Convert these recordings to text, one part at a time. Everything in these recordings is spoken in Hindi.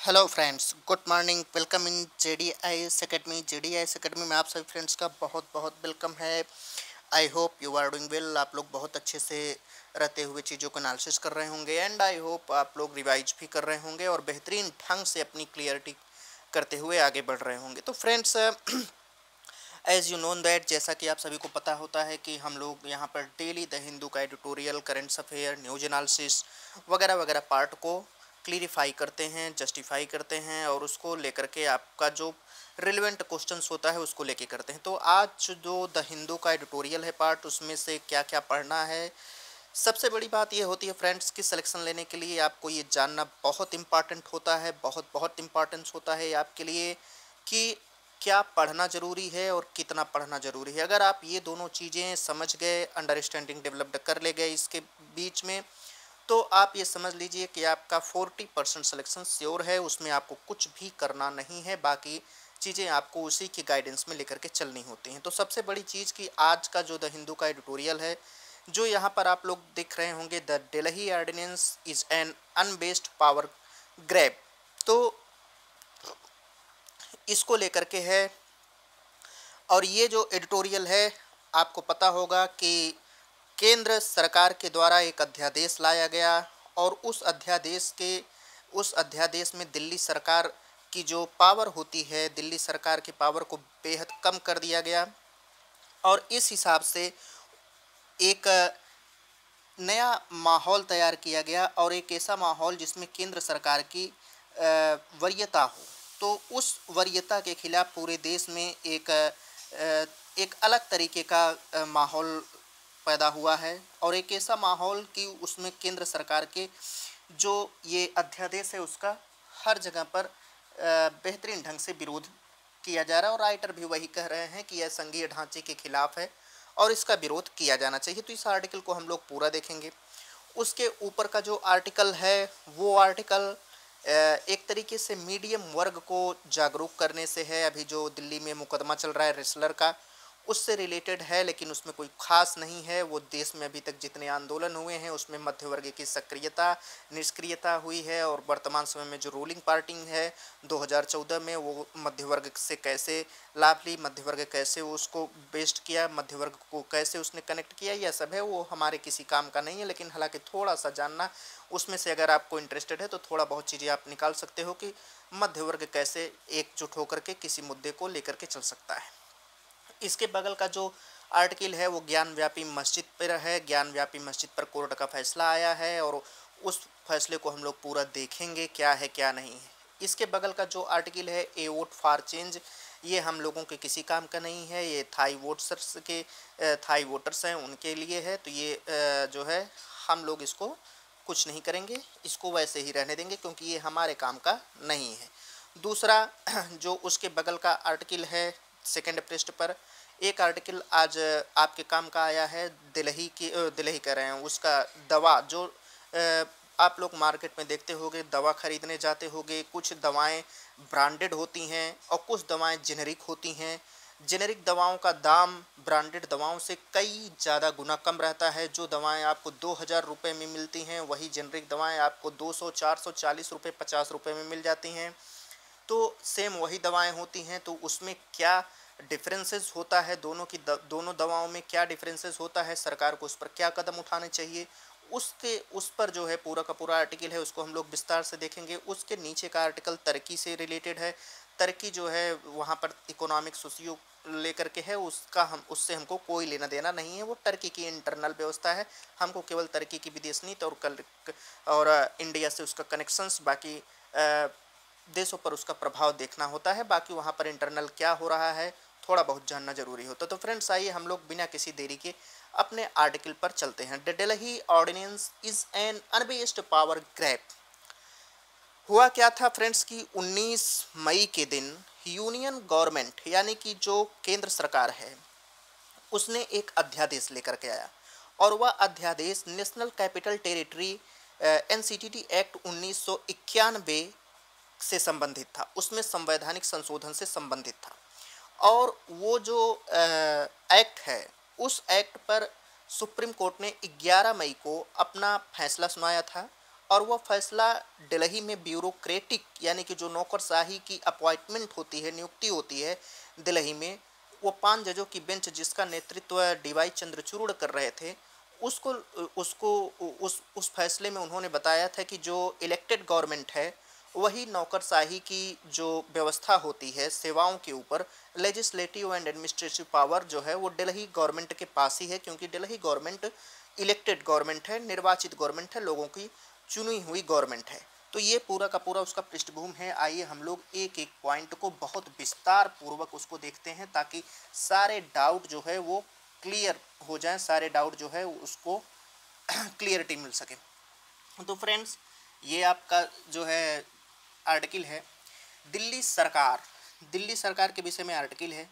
Hello friends, good morning. Welcome in JDIS academy. JDIS academy में आप सभी फ्रेंड्स का बहुत बहुत वेलकम है। I hope you are doing well. आप लोग बहुत अच्छे से रहते हुए चीज़ों को एनालिसिस कर रहे होंगे एंड आई होप आप लोग रिवाइज भी कर रहे होंगे और बेहतरीन ढंग से अपनी क्लियरिटी करते हुए आगे बढ़ रहे होंगे। तो friends, as you known that, जैसा कि आप सभी को पता होता है कि हम लोग यहाँ पर डेली द हिंदू का editorial, current affair, news analysis वगैरह वगैरह पार्ट को क्लियरिफाई करते हैं, जस्टिफाई करते हैं और उसको लेकर के आपका जो रिलेवेंट क्वेश्चंस होता है उसको लेके करते हैं। तो आज जो द हिंदू का एडिटोरियल है पार्ट, उसमें से क्या क्या पढ़ना है। सबसे बड़ी बात ये होती है फ्रेंड्स कि सिलेक्शन लेने के लिए आपको ये जानना बहुत इंपॉर्टेंट होता है, बहुत बहुत इम्पॉर्टेंस होता है आपके लिए कि क्या पढ़ना ज़रूरी है और कितना पढ़ना ज़रूरी है। अगर आप ये दोनों चीज़ें समझ गए, अंडरस्टैंडिंग डेवलप्ड कर ले गए इसके बीच में, तो आप ये समझ लीजिए कि आपका 40% सिलेक्शन श्योर है। उसमें आपको कुछ भी करना नहीं है, बाकी चीज़ें आपको उसी की गाइडेंस में लेकर के चलनी होती हैं। तो सबसे बड़ी चीज़ कि आज का जो द हिंदू का एडिटोरियल है, जो यहाँ पर आप लोग देख रहे होंगे, the Delhi ordinance is an unbased power grab, तो इसको लेकर के है। और ये जो एडिटोरियल है, आपको पता होगा कि केंद्र सरकार के द्वारा एक अध्यादेश लाया गया और उस अध्यादेश में दिल्ली सरकार की जो पावर होती है, दिल्ली सरकार की पावर को बेहद कम कर दिया गया और इस हिसाब से एक नया माहौल तैयार किया गया और एक ऐसा माहौल जिसमें केंद्र सरकार की वरीयता हो। तो उस वरीयता के खिलाफ पूरे देश में एक अलग तरीके का माहौल पैदा हुआ है और एक ऐसा माहौल कि उसमें केंद्र सरकार के जो ये अध्यादेश है उसका हर जगह पर बेहतरीन ढंग से विरोध किया जा रहा है और राइटर भी वही कह रहे हैं कि यह संघीय ढांचे के खिलाफ है और इसका विरोध किया जाना चाहिए। तो इस आर्टिकल को हम लोग पूरा देखेंगे। उसके ऊपर का जो आर्टिकल है वो आर्टिकल एक तरीके से मीडियम वर्ग को जागरूक करने से है। अभी जो दिल्ली में मुकदमा चल रहा है रेसलर का, उससे रिलेटेड है, लेकिन उसमें कोई खास नहीं है। वो देश में अभी तक जितने आंदोलन हुए हैं उसमें मध्य वर्ग की सक्रियता निष्क्रियता हुई है और वर्तमान समय में जो रूलिंग पार्टी है 2014 में, वो मध्य वर्ग से कैसे लाभ ली, मध्य वर्ग कैसे उसको बेस्ट किया, मध्य वर्ग को कैसे उसने कनेक्ट किया, यह सब है। वो हमारे किसी काम का नहीं है, लेकिन हालांकि थोड़ा सा जानना उसमें से अगर आपको इंटरेस्टेड है तो थोड़ा बहुत चीज़ें आप निकाल सकते हो कि मध्य वर्ग कैसे एकजुट होकर के किसी मुद्दे को लेकर के चल सकता है। इसके बगल का जो आर्टिकल है वो ज्ञान व्यापी मस्जिद पर है। ज्ञान व्यापी मस्जिद पर कोर्ट का फैसला आया है और उस फैसले को हम लोग पूरा देखेंगे क्या है क्या नहीं है। इसके बगल का जो आर्टिकल है ए वोट फॉर चेंज, ये हम लोगों के किसी काम का नहीं है। ये थाई वोटर्स हैं उनके लिए है। तो ये जो है हम लोग इसको कुछ नहीं करेंगे, इसको वैसे ही रहने देंगे क्योंकि ये हमारे काम का नहीं है। दूसरा जो उसके बगल का आर्टिकल है सेकेंड पृष्ठ पर, एक आर्टिकल आज आपके काम का आया है। दिल्ली कह रहे हैं उसका दवा जो आप लोग मार्केट में देखते होंगे, दवा खरीदने जाते होंगे, कुछ दवाएं ब्रांडेड होती हैं और कुछ दवाएं जेनेरिक होती हैं। जेनेरिक दवाओं का दाम ब्रांडेड दवाओं से कई ज़्यादा गुना कम रहता है। जो दवाएं आपको 2000 रुपये में मिलती हैं वही जेनेरिक दवाएं आपको 200, 440 रुपये, 50 रुपये में मिल जाती हैं। तो सेम वही दवाएं होती हैं, तो उसमें क्या डिफरेंसेस होता है, दोनों दवाओं में क्या डिफरेंसेस होता है, सरकार को उस पर क्या कदम उठाने चाहिए, उस पर जो है पूरा का पूरा आर्टिकल है, उसको हम लोग विस्तार से देखेंगे। उसके नीचे का आर्टिकल टर्की से रिलेटेड है। टर्की जो है वहाँ पर इकोनॉमिक सोशियो लेकर के है, उससे हमको कोई लेना देना नहीं है। वो टर्की की इंटरनल व्यवस्था है, हमको केवल टर्की की विदेश नीति और इंडिया से उसका कनेक्शंस, बाकी देशों पर उसका प्रभाव देखना होता है। बाकी वहाँ पर इंटरनल क्या हो रहा है थोड़ा बहुत जानना जरूरी होता है। तो फ्रेंड्स, आइए हम लोग बिना किसी देरी के अपने आर्टिकल पर चलते हैं। The Delhi ordinance is an unbased power grab. हुआ क्या था फ्रेंड्स कि 19 मई के दिन यूनियन गवर्नमेंट यानी कि जो केंद्र सरकार है उसने एक अध्यादेश लेकर के आया और वह अध्यादेश national capital territory NCTT act 1991 से संबंधित था। उसमें संवैधानिक संशोधन से संबंधित था और वो जो एक्ट है उस एक्ट पर सुप्रीम कोर्ट ने 11 मई को अपना फैसला सुनाया था और वह फैसला दिल्ली में ब्यूरोक्रेटिक यानी कि जो नौकरशाही की अपॉइंटमेंट होती है, नियुक्ति होती है दिल्ली में, वो 5 जजों की बेंच जिसका नेतृत्व डीवाई चंद्रचूड़ कर रहे थे, उसको उसको उस फैसले में उन्होंने बताया था कि जो इलेक्टेड गवर्नमेंट है वही नौकरशाही की जो व्यवस्था होती है सेवाओं के ऊपर, लेजिस्लेटिव एंड एडमिनिस्ट्रेटिव पावर जो है वो दिल्ली गवर्नमेंट के पास ही है, क्योंकि दिल्ली गवर्नमेंट इलेक्टेड गवर्नमेंट है, निर्वाचित गवर्नमेंट है, लोगों की चुनी हुई गवर्नमेंट है। तो ये पूरा का पूरा उसका पृष्ठभूमि है। आइए हम लोग एक एक पॉइंट को बहुत विस्तार पूर्वक उसको देखते हैं ताकि सारे डाउट जो है वो क्लियर हो जाए, सारे डाउट जो है उसको क्लियरिटी मिल सके। तो फ्रेंड्स, ये आपका जो है आर्टिकल है दिल्ली सरकार के विषय में आर्टिकल है।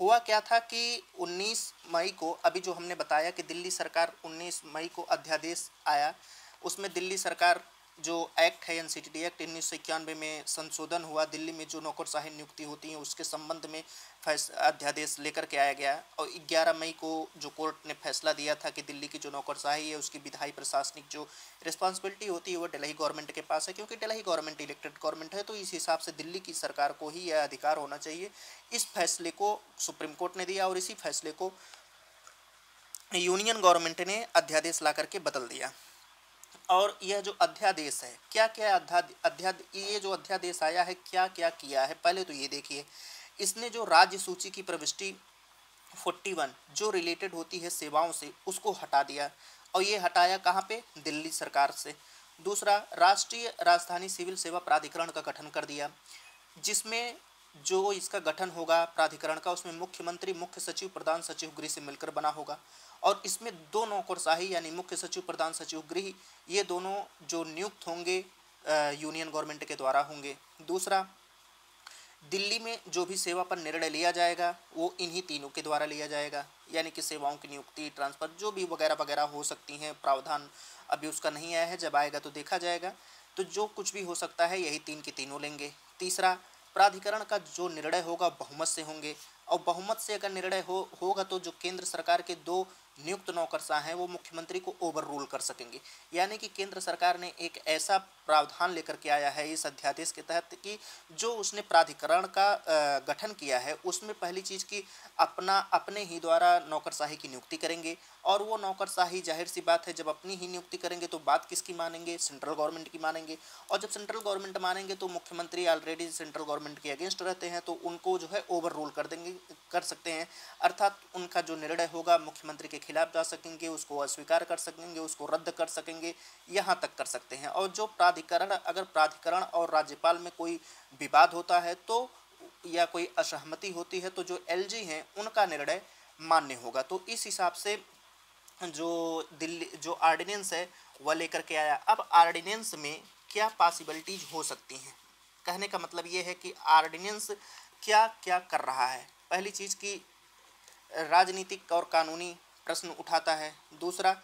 हुआ क्या था कि 19 मई को, अभी जो हमने बताया कि दिल्ली सरकार 19 मई को अध्यादेश आया, उसमें दिल्ली सरकार जो एक्ट है एनसीटी एक्ट 1991 में संशोधन हुआ, दिल्ली में जो नौकरशाही नियुक्ति होती है उसके संबंध में अध्यादेश लेकर के आया गया। और 11 मई को जो कोर्ट ने फैसला दिया था कि दिल्ली की जो नौकरशाही है उसकी विधायी प्रशासनिक जो रिस्पॉन्सिबिलिटी होती है वो दिल्ली गवर्नमेंट के पास है, क्योंकि दिल्ली गवर्नमेंट इलेक्टेड गवर्नमेंट है। तो इस हिसाब से दिल्ली की सरकार को ही यह अधिकार होना चाहिए। इस फैसले को सुप्रीम कोर्ट ने दिया और इसी फैसले को यूनियन गवर्नमेंट ने अध्यादेश ला करके बदल दिया। और यह जो अध्यादेश है, क्या क्या ये जो अध्यादेश आया है क्या क्या किया है, पहले तो ये देखिए। इसने जो राज्य सूची की प्रविष्टि 41 जो रिलेटेड होती है सेवाओं से उसको हटा दिया, और ये हटाया कहाँ पे, दिल्ली सरकार से। दूसरा, राष्ट्रीय राजधानी सिविल सेवा प्राधिकरण का गठन कर दिया, जिसमें जो इसका गठन होगा प्राधिकरण का, उसमें मुख्यमंत्री, मुख्य सचिव, प्रधान सचिव गृह से मिलकर बना होगा। और इसमें 2 नौकरशाही यानी मुख्य सचिव, प्रधान सचिव गृह, ये दोनों जो नियुक्त होंगे यूनियन गवर्नमेंट के द्वारा होंगे। दूसरा, दिल्ली में जो भी सेवा पर निर्णय लिया जाएगा वो इन्हीं तीनों के द्वारा लिया जाएगा, यानी कि सेवाओं की नियुक्ति, ट्रांसफर, जो भी वगैरह वगैरह हो सकती हैं, प्रावधान अभी उसका नहीं आया है, जब आएगा तो देखा जाएगा। तो जो कुछ भी हो सकता है यही 3 के तीनों लेंगे। तीसरा, प्राधिकरण का जो निर्णय होगा बहुमत से होंगे, और बहुमत से अगर निर्णय होगा तो जो केंद्र सरकार के 2 नियुक्त नौकरशाह हैं वो मुख्यमंत्री को ओवर रूल कर सकेंगे। यानी कि केंद्र सरकार ने एक ऐसा प्रावधान लेकर के आया है इस अध्यादेश के तहत कि जो उसने प्राधिकरण का गठन किया है उसमें पहली चीज़ की अपने ही द्वारा नौकरशाही की नियुक्ति करेंगे। और वो नौकरशाही जाहिर सी बात है जब अपनी ही नियुक्ति करेंगे तो बात किसकी मानेंगे, सेंट्रल गवर्नमेंट की मानेंगे। और जब सेंट्रल गवर्नमेंट मानेंगे तो मुख्यमंत्री ऑलरेडी सेंट्रल गवर्नमेंट के अगेंस्ट रहते हैं, तो उनको जो है ओवर रूल कर सकते हैं। अर्थात उनका जो निर्णय होगा मुख्यमंत्री के खिलाफ जा सकेंगे, उसको अस्वीकार कर सकेंगे, उसको रद्द कर सकेंगे, यहाँ तक कर सकते हैं। और जो अगर प्राधिकरण और राज्यपाल में कोई विवाद होता है तो या कोई असहमति होती है तो जो एलजी हैं उनका निर्णय मान्य होगा। तो इस हिसाब से जो आर्डिनेंस है वह लेकर के आया। अब आर्डिनेंस में क्या पॉसिबिलिटीज हो सकती हैं, कहने का मतलब ये है कि आर्डिनेंस क्या क्या कर रहा है। पहली चीज़ की राजनीतिक और कानूनी प्रश्न उठाता है। दूसरा,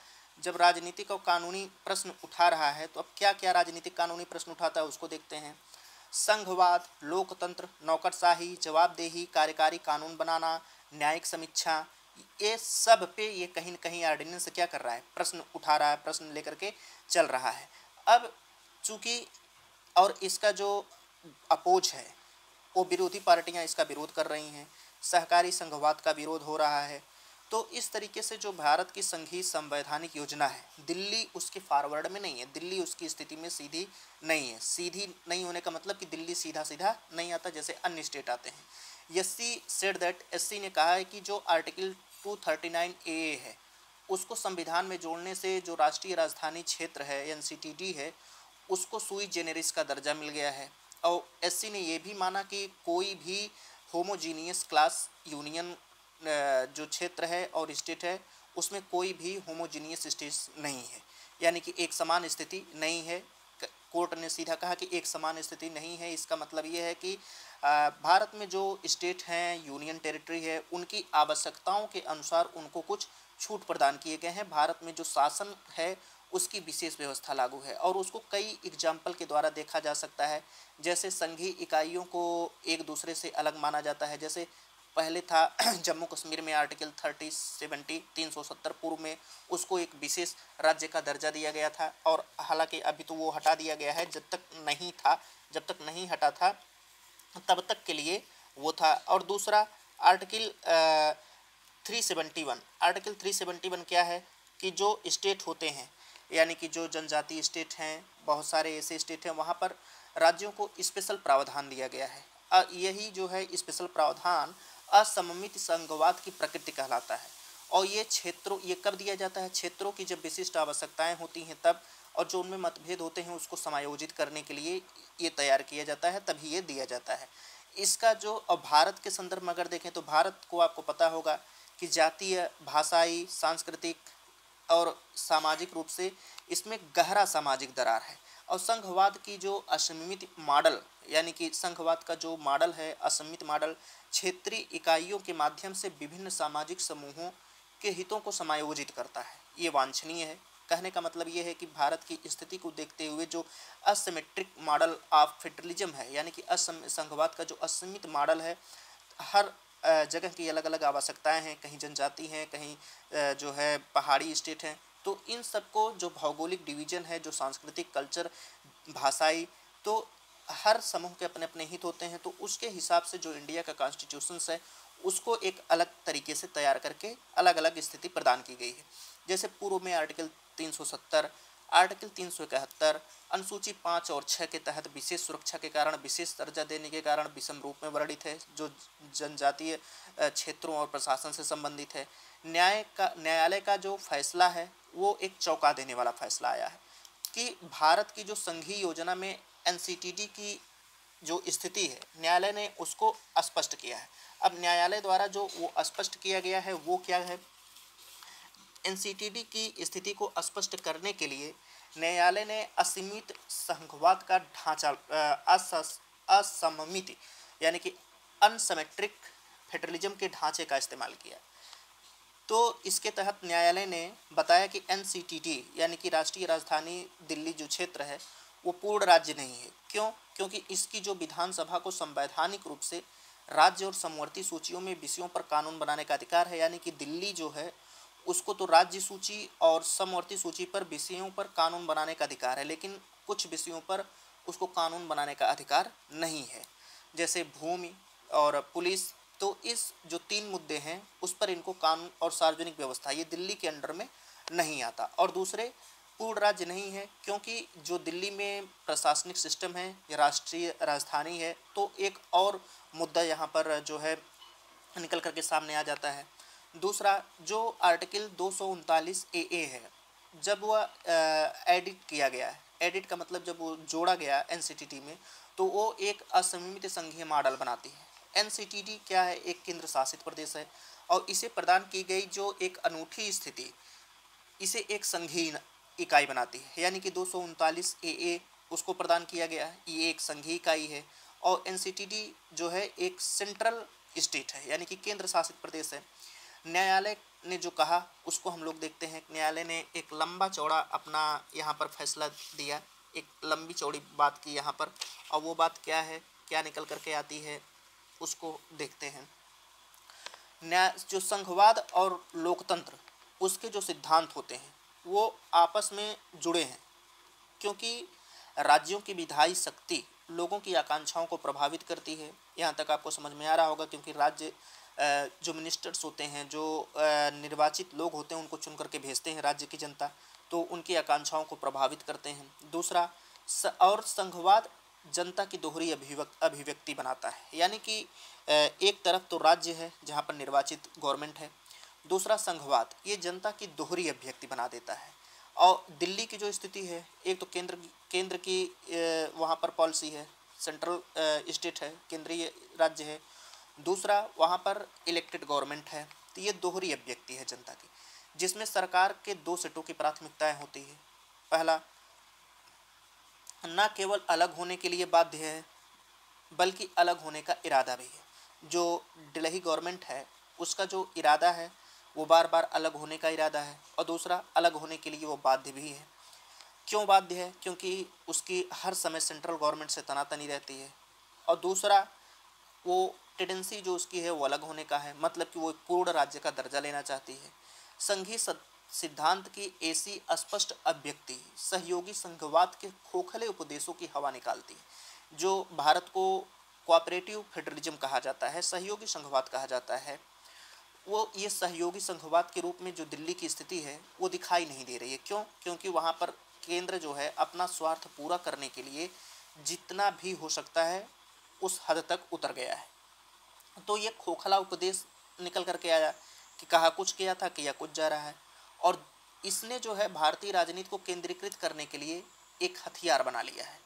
जब राजनीतिक और कानूनी प्रश्न उठा रहा है तो अब क्या क्या राजनीतिक कानूनी प्रश्न उठाता है उसको देखते हैं। संघवाद, लोकतंत्र, नौकरशाही, जवाबदेही, कार्यकारी कानून बनाना, न्यायिक समीक्षा, ये सब पे ये कहीं न कहीं ऑर्डिनेंस क्या कर रहा है, प्रश्न उठा रहा है, प्रश्न लेकर के चल रहा है। अब चूँकि और इसका जो अपोज है वो विरोधी पार्टियां इसका विरोध कर रही हैं, सहकारी संघवाद का विरोध हो रहा है। तो इस तरीके से जो भारत की संघीय संवैधानिक योजना है, दिल्ली उसके फॉरवर्ड में नहीं है, दिल्ली उसकी स्थिति में सीधी नहीं है। सीधी नहीं होने का मतलब कि दिल्ली सीधा सीधा नहीं आता जैसे अन्य स्टेट आते हैं। एससी सेड दैट, एससी ने कहा है कि जो आर्टिकल 239 ए है उसको संविधान में जोड़ने से जो राष्ट्रीय राजधानी क्षेत्र है एनसीटीडी है उसको सुई जेनेरिस का दर्जा मिल गया है। और एससी ने ये भी माना कि कोई भी होमोजीनियस क्लास यूनियन जो क्षेत्र है और स्टेट है उसमें कोई भी होमोजीनियस स्टेट नहीं है, यानी कि एक समान स्थिति नहीं है। कोर्ट ने सीधा कहा कि एक समान स्थिति नहीं है। इसका मतलब ये है कि भारत में जो स्टेट हैं, यूनियन टेरिटरी है, उनकी आवश्यकताओं के अनुसार उनको कुछ छूट प्रदान किए गए हैं। भारत में जो शासन है उसकी विशेष व्यवस्था लागू है और उसको कई एग्जाम्पल के द्वारा देखा जा सकता है। जैसे संघीय इकाइयों को एक दूसरे से अलग माना जाता है, जैसे पहले था जम्मू कश्मीर में आर्टिकल 370 पूर्व में उसको एक विशेष राज्य का दर्जा दिया गया था, और हालांकि अभी तो वो हटा दिया गया है, जब तक नहीं हटा था तब तक के लिए वो था। और दूसरा आर्टिकल 371, आर्टिकल 371 क्या है कि जो स्टेट होते हैं, यानी कि जो जनजातीय स्टेट हैं, बहुत सारे ऐसे स्टेट हैं, वहाँ पर राज्यों को स्पेशल प्रावधान दिया गया है। यही जो है स्पेशल प्रावधान असममित संघवाद की प्रकृति कहलाता है। और ये कब दिया जाता है? क्षेत्रों की जब विशिष्ट आवश्यकताएं होती हैं तब, और जो उनमें मतभेद होते हैं उसको समायोजित करने के लिए ये तैयार किया जाता है, तभी ये दिया जाता है। इसका जो अब भारत के संदर्भ में अगर देखें तो भारत को आपको पता होगा कि जातीय, भाषाई, सांस्कृतिक और सामाजिक रूप से इसमें गहरा सामाजिक दरार है। और संघवाद की जो असममित मॉडल, यानी कि संघवाद का जो मॉडल है, असममित मॉडल, क्षेत्रीय इकाइयों के माध्यम से विभिन्न सामाजिक समूहों के हितों को समायोजित करता है। ये वांछनीय है। कहने का मतलब ये है कि भारत की स्थिति को देखते हुए जो असिमेट्रिक मॉडल ऑफ फेडरलिज्म है, यानी कि संघवाद का जो असीमित मॉडल है, हर जगह की अलग अलग आवश्यकताएं हैं, कहीं जनजाति हैं, कहीं जो है पहाड़ी स्टेट हैं, तो इन सबको जो भौगोलिक डिवीजन है, जो सांस्कृतिक कल्चर, भाषाई, तो हर समूह के अपने अपने हित होते हैं। तो उसके हिसाब से जो इंडिया का कॉन्स्टिट्यूशंस है उसको एक अलग तरीके से तैयार करके अलग अलग स्थिति प्रदान की गई है। जैसे पूर्व में आर्टिकल 370, आर्टिकल 371 अनुसूची 5 और 6 के तहत विशेष सुरक्षा के कारण, विशेष दर्जा देने के कारण विषम रूप में वर्णित है, जो जनजातीय क्षेत्रों और प्रशासन से संबंधित है। न्यायालय का जो फैसला है वो एक चौंका देने वाला फैसला आया है कि भारत की जो संघीय योजना में एनसीटीडी की जो स्थिति है, न्यायालय ने उसको स्पष्ट किया है। अब न्यायालय द्वारा जो वो स्पष्ट किया गया है वो क्या है? एनसीटीडी की स्थिति को स्पष्ट करने के लिए न्यायालय ने असीमित संघवाद का ढांचा, असममित यानी कि अनसिमेट्रिक फेडरलिज्म के ढांचे का इस्तेमाल किया। तो इसके तहत न्यायालय ने बताया कि एनसीटीडी यानी कि राष्ट्रीय राजधानी दिल्ली जो क्षेत्र है वो पूर्ण राज्य नहीं है। क्यों? क्योंकि इसकी जो विधानसभा को संवैधानिक रूप से राज्य और समवर्ती सूचियों में विषयों पर कानून बनाने का अधिकार है, यानी कि दिल्ली जो है उसको तो राज्य सूची और समवर्ती सूची पर विषयों पर कानून बनाने का अधिकार है, लेकिन कुछ विषयों पर उसको कानून बनाने का अधिकार नहीं है, जैसे भूमि और पुलिस। तो इस जो 3 मुद्दे हैं उस पर इनको कानून और सार्वजनिक व्यवस्था, ये दिल्ली के अंडर में नहीं आता। और दूसरे, पूर्ण राज्य नहीं है क्योंकि जो दिल्ली में प्रशासनिक सिस्टम है, ये राष्ट्रीय राजधानी है, तो एक और मुद्दा यहाँ पर जो है निकल करके सामने आ जाता है। दूसरा, जो आर्टिकल 239 ए है, जब वह एडिट किया गया है, एडिट का मतलब जब वो जोड़ा गया एनसीटीडी में, तो वो एक असममित संघीय मॉडल बनाती है। एनसीटीडी क्या है? एक केंद्र शासित प्रदेश है, और इसे प्रदान की गई जो एक अनूठी स्थिति इसे एक संघीय इकाई बनाती है, यानी कि 239 ए उसको प्रदान किया गया है, ये एक संघीय इकाई है। और एनसीटीडी जो है एक सेंट्रल स्टेट है, यानी कि केंद्र शासित प्रदेश है। न्यायालय ने जो कहा उसको हम लोग देखते हैं। न्यायालय ने एक लंबा चौड़ा अपना यहाँ पर फैसला दिया, एक लंबी चौड़ी बात की यहाँ पर, और वो बात क्या है, क्या निकल करके आती है, उसको देखते हैं। न्याय जो संघवाद और लोकतंत्र, उसके जो सिद्धांत होते हैं वो आपस में जुड़े हैं, क्योंकि राज्यों की विधायी शक्ति लोगों की आकांक्षाओं को प्रभावित करती है। यहाँ तक आपको समझ में आ रहा होगा, क्योंकि राज्य जो मिनिस्टर्स होते हैं, जो निर्वाचित लोग होते हैं, उनको चुन करके भेजते हैं राज्य की जनता, तो उनकी आकांक्षाओं को प्रभावित करते हैं। दूसरा, और संघवाद जनता की दोहरी अभिव्यक्ति बनाता है, यानी कि एक तरफ तो राज्य है जहाँ पर निर्वाचित गवर्नमेंट है, दूसरा संघवाद, ये जनता की दोहरी अभिव्यक्ति बना देता है। और दिल्ली की जो स्थिति है, एक तो केंद्र की वहाँ पर पॉलिसी है, सेंट्रल स्टेट है, केंद्रीय राज्य है, दूसरा वहाँ पर इलेक्टेड गवर्नमेंट है। तो ये दोहरी अभिव्यक्ति है जनता की, जिसमें सरकार के 2 सेटों की प्राथमिकताएं होती है। पहला, न केवल अलग होने के लिए बाध्य है बल्कि अलग होने का इरादा भी है। जो दिल्ली गवर्नमेंट है उसका जो इरादा है वो बार बार अलग होने का इरादा है, और दूसरा, अलग होने के लिए वो बाध्य भी है। क्यों बाध्य है? क्योंकि उसकी हर समय सेंट्रल गवर्नमेंट से तनातनी रहती है। और दूसरा, वो टेंडेंसी जो उसकी है वो अलग होने का है, मतलब कि वो एक पूर्ण राज्य का दर्जा लेना चाहती है। संघीय सिद्धांत की ऐसी अस्पष्ट अभिव्यक्ति सहयोगी संघवाद के खोखले उपदेशों की हवा निकालती है। जो भारत को कोऑपरेटिव फेडरलिज्म कहा जाता है, सहयोगी संघवाद कहा जाता है, वो ये सहयोगी संघवाद के रूप में जो दिल्ली की स्थिति है वो दिखाई नहीं दे रही है। क्यों? क्योंकि वहाँ पर केंद्र जो है अपना स्वार्थ पूरा करने के लिए जितना भी हो सकता है उस हद तक उतर गया है। तो ये खोखला उपदेश निकल करके आया कि कहा कुछ किया था, किया कुछ जा रहा है। और इसने जो है भारतीय राजनीति को केंद्रीकृत करने के लिए एक हथियार बना लिया है।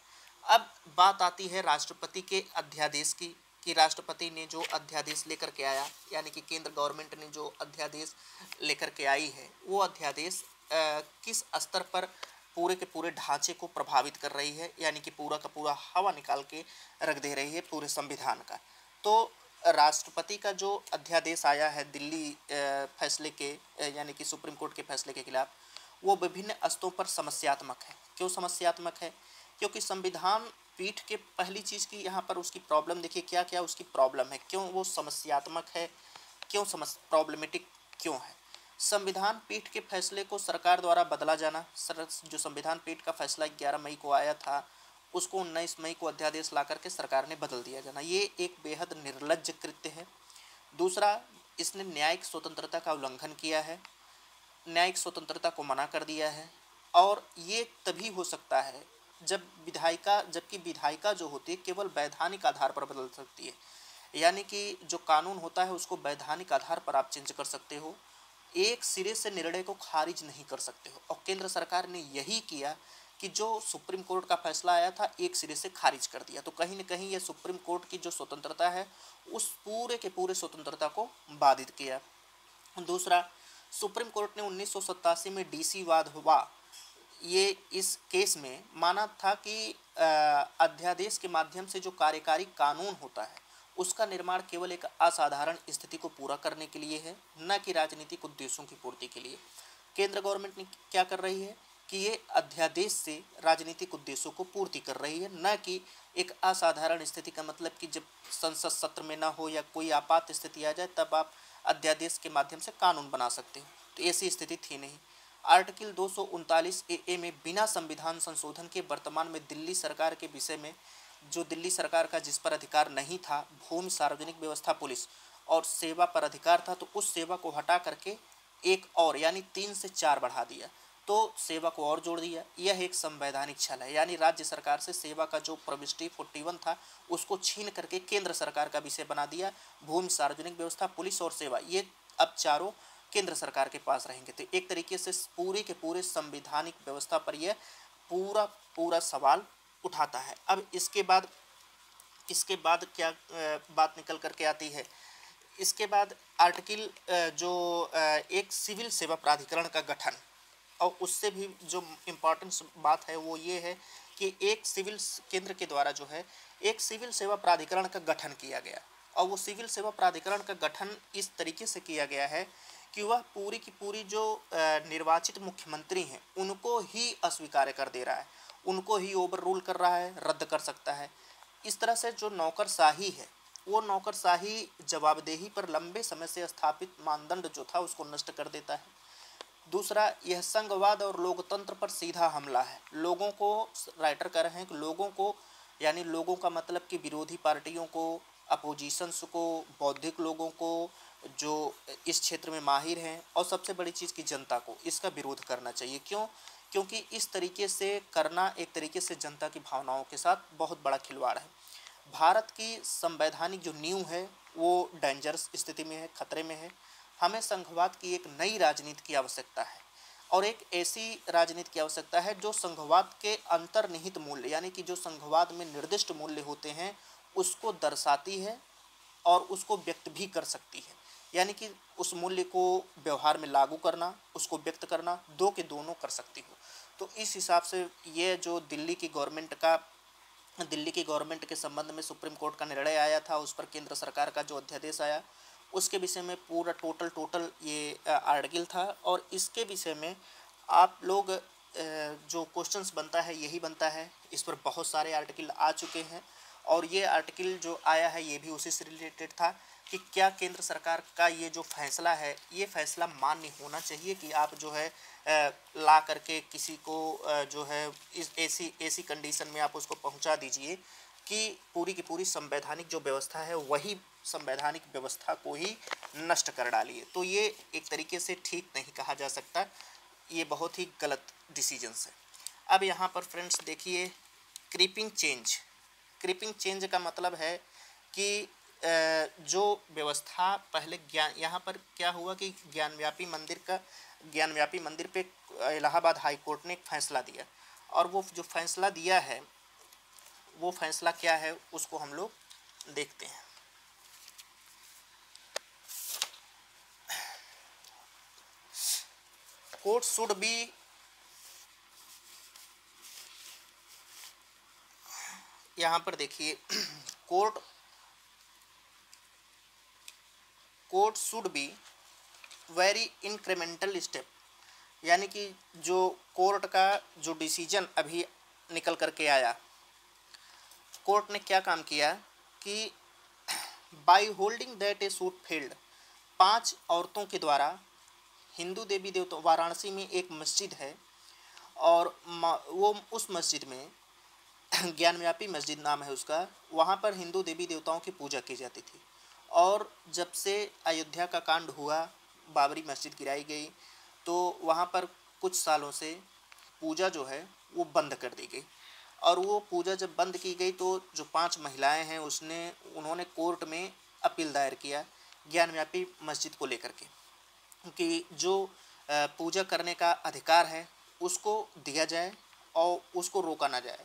अब बात आती है राष्ट्रपति के अध्यादेश की, कि राष्ट्रपति ने जो अध्यादेश लेकर के आया, यानी कि केंद्र गवर्नमेंट ने जो अध्यादेश लेकर के आई है, वो अध्यादेश किस स्तर पर पूरे के पूरे ढांचे को प्रभावित कर रही है, यानी कि पूरा का पूरा हवा निकाल के रख दे रही है पूरे संविधान का। तो राष्ट्रपति का जो अध्यादेश आया है दिल्ली फैसले के यानी कि सुप्रीम कोर्ट के फैसले के खिलाफ, वो विभिन्न स्तरों पर समस्यात्मक है। क्यों समस्यात्मक है? क्योंकि संविधान पीठ के पहली चीज़ की यहाँ पर उसकी प्रॉब्लम देखिए, क्या क्या उसकी प्रॉब्लम है, क्यों वो समस्यात्मक है, क्यों प्रॉब्लमेटिक क्यों है। संविधान पीठ के फैसले को सरकार द्वारा बदला जाना। जो संविधान पीठ का फैसला 11 मई को आया था, उसको 19 मई को अध्यादेश ला करके सरकार ने बदल दिया जाना, ये एक बेहद निर्लज्ज कृत्य है। दूसरा, इसने न्यायिक स्वतंत्रता का उल्लंघन किया है, न्यायिक स्वतंत्रता को मना कर दिया है। और ये तभी हो सकता है जबकि विधायिका जो होती है केवल वैधानिक आधार पर बदल सकती है, यानी कि जो कानून होता है उसको वैधानिक आधार पर आप चेंज कर सकते हो, एक सिरे से निर्णय को खारिज नहीं कर सकते हो। और केंद्र सरकार ने यही किया कि जो सुप्रीम कोर्ट का फैसला आया था एक सिरे से खारिज कर दिया। तो कहीं न कहीं ये सुप्रीम कोर्ट की जो स्वतंत्रता है उस पूरे के पूरे स्वतंत्रता को बाधित किया। दूसरा, सुप्रीम कोर्ट ने 1987 में डीसी वाद हुआ, ये इस केस में माना था कि अध्यादेश के माध्यम से जो कार्यकारी कानून होता है उसका निर्माण केवल एक असाधारण स्थिति को पूरा करने के लिए है, न कि राजनीतिक उद्देश्यों की पूर्ति के लिए। केंद्र गवर्नमेंट ने क्या कर रही है कि ये अध्यादेश से राजनीतिक उद्देश्यों को पूर्ति कर रही है, न कि एक असाधारण स्थिति का मतलब कि जब संसद सत्र में ना हो या कोई आपात स्थिति आ जाए तब आप अध्यादेश के माध्यम से कानून बना सकते हो। तो ऐसी स्थिति थी नहीं। आर्टिकल 239 ए में बिना संविधान संशोधन के वर्तमान में दिल्ली सरकार के विषय में, जो दिल्ली सरकार का जिस पर अधिकार नहीं था, भूमि, सार्वजनिक व्यवस्था, पुलिस और सेवा पर अधिकार था, तो उस सेवा को हटा करके एक और यानी 3 से 4 बढ़ा दिया, तो सेवा को और जोड़ दिया। यह एक संवैधानिक छल है, यानी राज्य सरकार से सेवा का जो प्रविष्टि 41 था उसको छीन करके केंद्र सरकार का विषय बना दिया। भूमि, सार्वजनिक व्यवस्था, पुलिस और सेवा, ये अब चारों केंद्र सरकार के पास रहेंगे। तो एक तरीके से पूरे के पूरे संवैधानिक व्यवस्था पर यह पूरा पूरा सवाल उठाता है। अब इसके बाद क्या बात निकल करके आती है, इसके बाद आर्टिकल एक सिविल सेवा प्राधिकरण का गठन, और उससे भी जो इम्पोर्टेंस बात है वो ये है कि एक सिविल केंद्र के द्वारा जो है एक सिविल सेवा प्राधिकरण का गठन किया गया। और वो सिविल सेवा प्राधिकरण का गठन इस तरीके से किया गया है कि वह पूरी की पूरी जो निर्वाचित मुख्यमंत्री हैं उनको ही अस्वीकार कर दे रहा है, उनको ही ओवर रूल कर रहा है, रद्द कर सकता है। इस तरह से जो नौकरशाही है वो नौकरशाही जवाबदेही पर लंबे समय से स्थापित मानदंड जो था उसको नष्ट कर देता है। दूसरा, यह संघवाद और लोकतंत्र पर सीधा हमला है। लोगों को, राइटर कह रहे हैं कि लोगों को, यानी लोगों का मतलब कि विरोधी पार्टियों को, अपोजिशंस को, बौद्धिक लोगों को, जो इस क्षेत्र में माहिर हैं, और सबसे बड़ी चीज़ की जनता को इसका विरोध करना चाहिए। क्यों? क्योंकि इस तरीके से करना एक तरीके से जनता की भावनाओं के साथ बहुत बड़ा खिलवाड़ है। भारत की संवैधानिक जो नींव है वो डेंजरस स्थिति में है, खतरे में है। हमें संघवाद की एक नई राजनीति की आवश्यकता है, और एक ऐसी राजनीति की आवश्यकता है जो संघवाद के अंतर्निहित मूल्य, यानी कि जो संघवाद में निर्दिष्ट मूल्य होते हैं उसको दर्शाती है और उसको व्यक्त भी कर सकती है। यानी कि उस मूल्य को व्यवहार में लागू करना, उसको व्यक्त करना, दो के दोनों कर सकती हो। तो इस हिसाब से ये जो दिल्ली की गवर्नमेंट के संबंध में सुप्रीम कोर्ट का निर्णय आया था, उस पर केंद्र सरकार का जो अध्यादेश आया उसके विषय में पूरा टोटल ये आर्टिकल था। और इसके विषय में आप लोग जो क्वेश्चंस बनता है यही बनता है, इस पर बहुत सारे आर्टिकल आ चुके हैं और ये आर्टिकल जो आया है ये भी उसी से रिलेटेड था कि क्या केंद्र सरकार का ये जो फैसला है ये फैसला मान्य होना चाहिए कि आप जो है ला करके किसी को जो है इस ऐसी कंडीशन में आप उसको पहुंचा दीजिए कि पूरी की पूरी संवैधानिक जो व्यवस्था है वही संवैधानिक व्यवस्था को ही नष्ट कर डालिए। तो ये एक तरीके से ठीक नहीं कहा जा सकता, ये बहुत ही गलत डिसीजंस है। अब यहाँ पर फ्रेंड्स देखिए क्रीपिंग चेंज। क्रीपिंग चेंज का मतलब है कि जो व्यवस्था पहले यहाँ पर क्या हुआ कि ज्ञानव्यापी मंदिर पे इलाहाबाद हाई कोर्ट ने एक फैसला दिया, और वो जो फैसला दिया है वो फैसला क्या है उसको हम लोग देखते हैं। कोर्ट शुड बी यहाँ पर देखिए court should be very incremental step, यानी कि जो कोर्ट का जो डिसीजन अभी निकल करके आया, कोर्ट ने क्या काम किया कि by holding that A suit field, 5 औरतों के द्वारा हिंदू देवी देवता, वाराणसी में एक मस्जिद है और वो उस मस्जिद में ज्ञानव्यापी मस्जिद नाम है उसका, वहाँ पर हिंदू देवी देवताओं की पूजा की जाती थी। और जब से अयोध्या का कांड हुआ, बाबरी मस्जिद गिराई गई, तो वहाँ पर कुछ सालों से पूजा जो है वो बंद कर दी गई। और वो पूजा जब बंद की गई तो जो 5 महिलाएं हैं उन्होंने कोर्ट में अपील दायर किया ज्ञानव्यापी मस्जिद को लेकर के कि जो पूजा करने का अधिकार है उसको दिया जाए और उसको रोका ना जाए।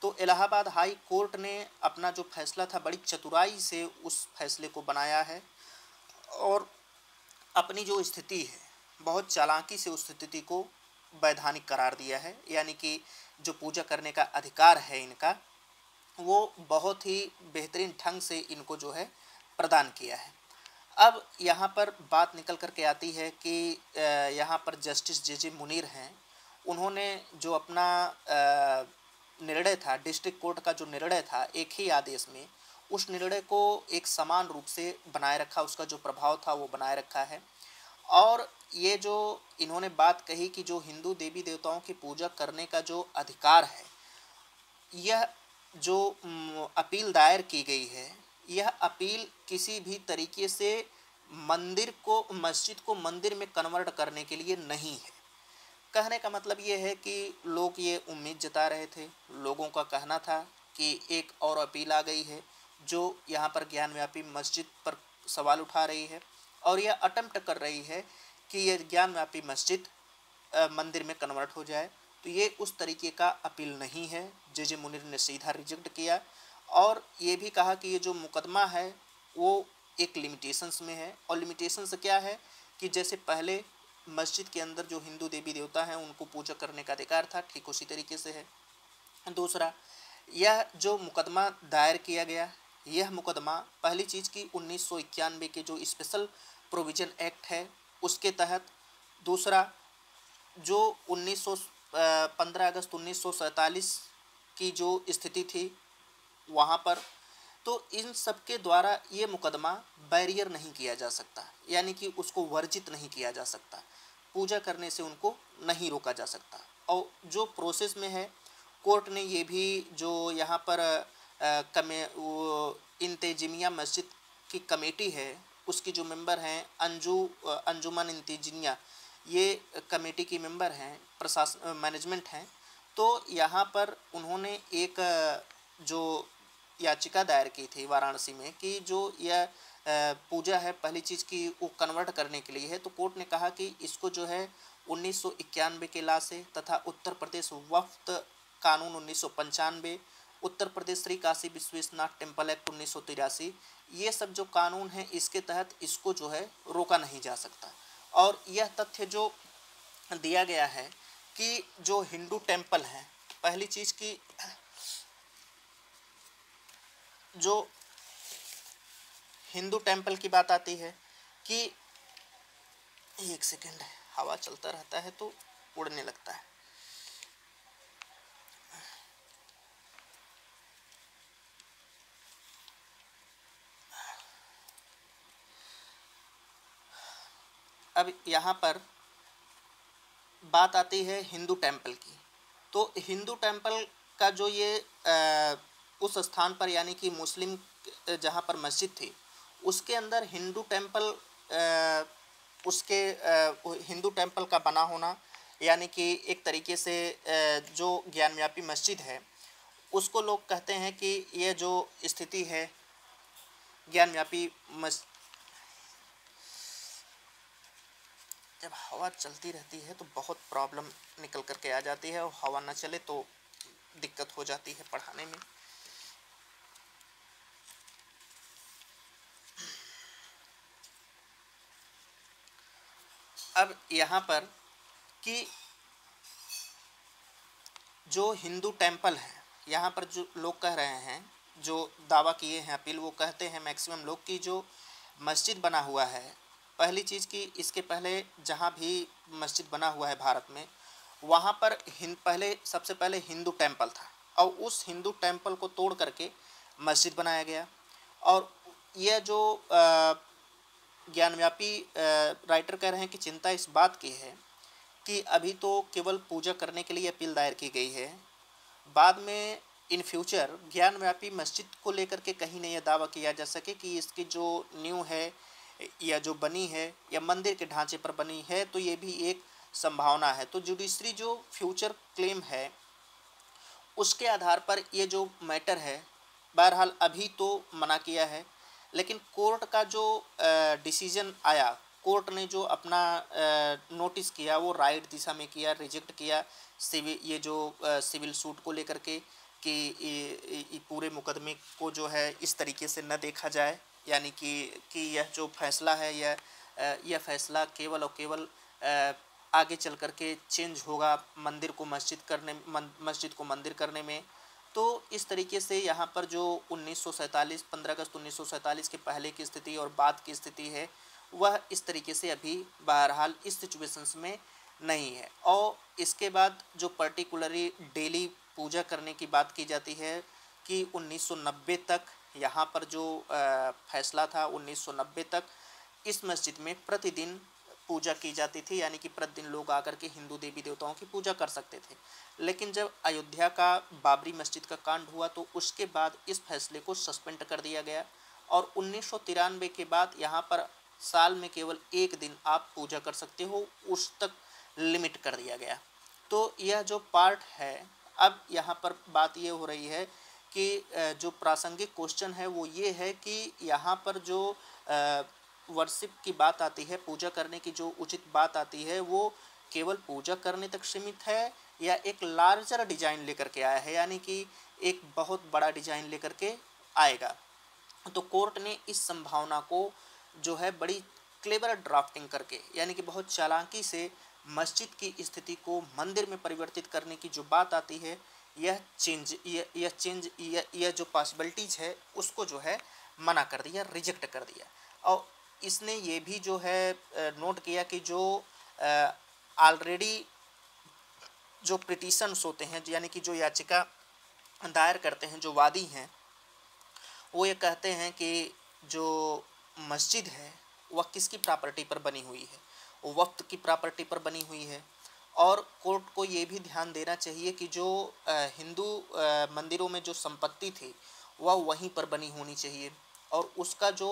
तो इलाहाबाद हाई कोर्ट ने अपना जो फैसला था बड़ी चतुराई से उस फैसले को बनाया है और अपनी जो स्थिति है बहुत चालाकी से उस स्थिति को वैधानिक करार दिया है, यानी कि जो पूजा करने का अधिकार है इनका वो बहुत ही बेहतरीन ढंग से इनको जो है प्रदान किया है। अब यहाँ पर बात निकल कर के आती है कि यहाँ पर जस्टिस जे मुनीर हैं, उन्होंने जो अपना निर्णय था, डिस्ट्रिक्ट कोर्ट का जो निर्णय था एक ही आदेश में, उस निर्णय को एक समान रूप से बनाए रखा, उसका जो प्रभाव था वो बनाए रखा है। और ये जो इन्होंने बात कही कि जो हिंदू देवी देवताओं की पूजा करने का जो अधिकार है, यह जो अपील दायर की गई है, यह अपील किसी भी तरीके से मस्जिद को मंदिर में कन्वर्ट करने के लिए नहीं है। कहने का मतलब ये है कि लोग ये उम्मीद जता रहे थे, लोगों का कहना था कि एक और अपील आ गई है जो यहाँ पर ज्ञानव्यापी मस्जिद पर सवाल उठा रही है और यह अटेम्प्ट कर रही है कि यह ज्ञानव्यापी मस्जिद मंदिर में कन्वर्ट हो जाए। तो ये उस तरीके का अपील नहीं है, जे मुनीर ने सीधा रिजेक्ट किया और ये भी कहा कि ये जो मुकदमा है वो एक लिमिटेशंस में है। और लिमिटेशंस क्या है कि जैसे पहले मस्जिद के अंदर जो हिंदू देवी देवता हैं उनको पूजा करने का अधिकार था, ठीक उसी तरीके से है। दूसरा, यह जो मुकदमा दायर किया गया, यह मुकदमा पहली चीज़ की 1991 के जो स्पेशल प्रोविज़न एक्ट है उसके तहत। दूसरा, जो 15 अगस्त 1947 की जो स्थिति थी वहाँ पर, तो इन सब के द्वारा ये मुकदमा बैरियर नहीं किया जा सकता, यानी कि उसको वर्जित नहीं किया जा सकता, पूजा करने से उनको नहीं रोका जा सकता। और जो प्रोसेस में है, कोर्ट ने ये भी जो यहाँ पर इंतेजिमिया मस्जिद की कमेटी है उसकी जो मेंबर हैं अंजुमन इंतेजिमिया, ये कमेटी की मेंबर हैं, प्रशासन मैनेजमेंट हैं। तो यहाँ पर उन्होंने एक जो याचिका दायर की थी वाराणसी में कि जो यह पूजा है पहली चीज़ की वो कन्वर्ट करने के लिए है, तो कोर्ट ने कहा कि इसको जो है 1991 के लॉ से तथा उत्तर प्रदेश वक्फ कानून 1995, उत्तर प्रदेश श्री काशी विश्वेश्वनाथ टेम्पल एक्ट 1983, ये सब जो कानून है इसके तहत इसको जो है रोका नहीं जा सकता। और यह तथ्य जो दिया गया है कि जो हिंदू टेम्पल हैं, पहली चीज़ की जो हिंदू टेम्पल की बात आती है कि एक सेकेंड, हवा चलता रहता है तो उड़ने लगता है। अब यहाँ पर बात आती है हिंदू टेम्पल की। तो हिंदू टेम्पल का जो ये उस स्थान पर यानी कि मुस्लिम जहाँ पर मस्जिद थी उसके अंदर हिंदू टेम्पल उसके हिंदू टेम्पल का बना होना यानी कि एक तरीके से जो ज्ञानव्यापी मस्जिद है उसको लोग कहते हैं कि ये जो स्थिति है ज्ञानव्यापी जब हवा चलती रहती है तो बहुत प्रॉब्लम निकल करके आ जाती है और हवा ना चले तो दिक्कत हो जाती है पढ़ाने में। अब यहाँ पर कि जो हिंदू टेम्पल है यहाँ पर जो लोग कह रहे हैं जो दावा किए हैं अपील वो कहते हैं मैक्सिमम लोग कि जो मस्जिद बना हुआ है पहली चीज़ कि इसके पहले जहाँ भी मस्जिद बना हुआ है भारत में वहाँ पर पहले सबसे पहले हिंदू टेम्पल था और उस हिंदू टेम्पल को तोड़ करके मस्जिद बनाया गया। और यह जो ज्ञानव्यापी राइटर कह रहे हैं कि चिंता इस बात की है कि अभी तो केवल पूजा करने के लिए अपील दायर की गई है, बाद में इन फ्यूचर ज्ञानव्यापी मस्जिद को लेकर के कहीं नहीं यह दावा किया जा सके कि इसकी जो न्यू है या जो बनी है या मंदिर के ढांचे पर बनी है तो ये भी एक संभावना है। तो जुडिशरी जो फ्यूचर क्लेम है उसके आधार पर ये जो मैटर है बहरहाल अभी तो मना किया है, लेकिन कोर्ट का जो डिसीजन आया कोर्ट ने जो अपना नोटिस किया वो राइट दिशा में किया, रिजेक्ट किया ये जो सिविल सूट को लेकर के कि ये पूरे मुकदमे को जो है इस तरीके से न देखा जाए यानी कि यह जो फैसला है यह फैसला केवल और केवल आगे चल कर के चेंज होगा मंदिर को मस्जिद करने मस्जिद को मंदिर करने में। तो इस तरीके से यहाँ पर जो 1947 15 अगस्त 1947 के पहले की स्थिति और बाद की स्थिति है वह इस तरीके से अभी बहरहाल इस सिचुएशंस में नहीं है। और इसके बाद जो पर्टिकुलरली डेली पूजा करने की बात की जाती है कि 1990 तक यहाँ पर जो फैसला था 1990 तक इस मस्जिद में प्रतिदिन पूजा की जाती थी यानी कि प्रतिदिन लोग आकर के हिंदू देवी देवताओं की पूजा कर सकते थे। लेकिन जब अयोध्या का बाबरी मस्जिद का कांड हुआ तो उसके बाद इस फैसले को सस्पेंड कर दिया गया और 1993 के बाद यहाँ पर साल में केवल एक दिन आप पूजा कर सकते हो, उस तक लिमिट कर दिया गया। तो यह जो पार्ट है अब यहाँ पर बात ये हो रही है कि जो प्रासंगिक क्वेश्चन है वो ये है कि यहाँ पर जो वर्शिप की बात आती है पूजा करने की जो उचित बात आती है वो केवल पूजा करने तक सीमित है या एक लार्जर डिजाइन लेकर के आया है यानी कि एक बहुत बड़ा डिजाइन लेकर के आएगा। तो कोर्ट ने इस संभावना को जो है बड़ी क्लेवर ड्राफ्टिंग करके यानी कि बहुत चालाकी से मस्जिद की स्थिति को मंदिर में परिवर्तित करने की जो बात आती है यह जो पॉसिबिलिटीज़ है उसको जो है मना कर दिया, रिजेक्ट कर दिया। और इसने ये भी जो है नोट किया कि जो ऑलरेडी जो पिटीशंस होते हैं यानी कि जो याचिका दायर करते हैं जो वादी हैं वो ये कहते हैं कि जो मस्जिद है वह किसकी प्रॉपर्टी पर बनी हुई है, वो वक्त की प्रॉपर्टी पर बनी हुई है। और कोर्ट को ये भी ध्यान देना चाहिए कि जो हिंदू मंदिरों में जो संपत्ति थी वह वहीं पर बनी होनी चाहिए और उसका जो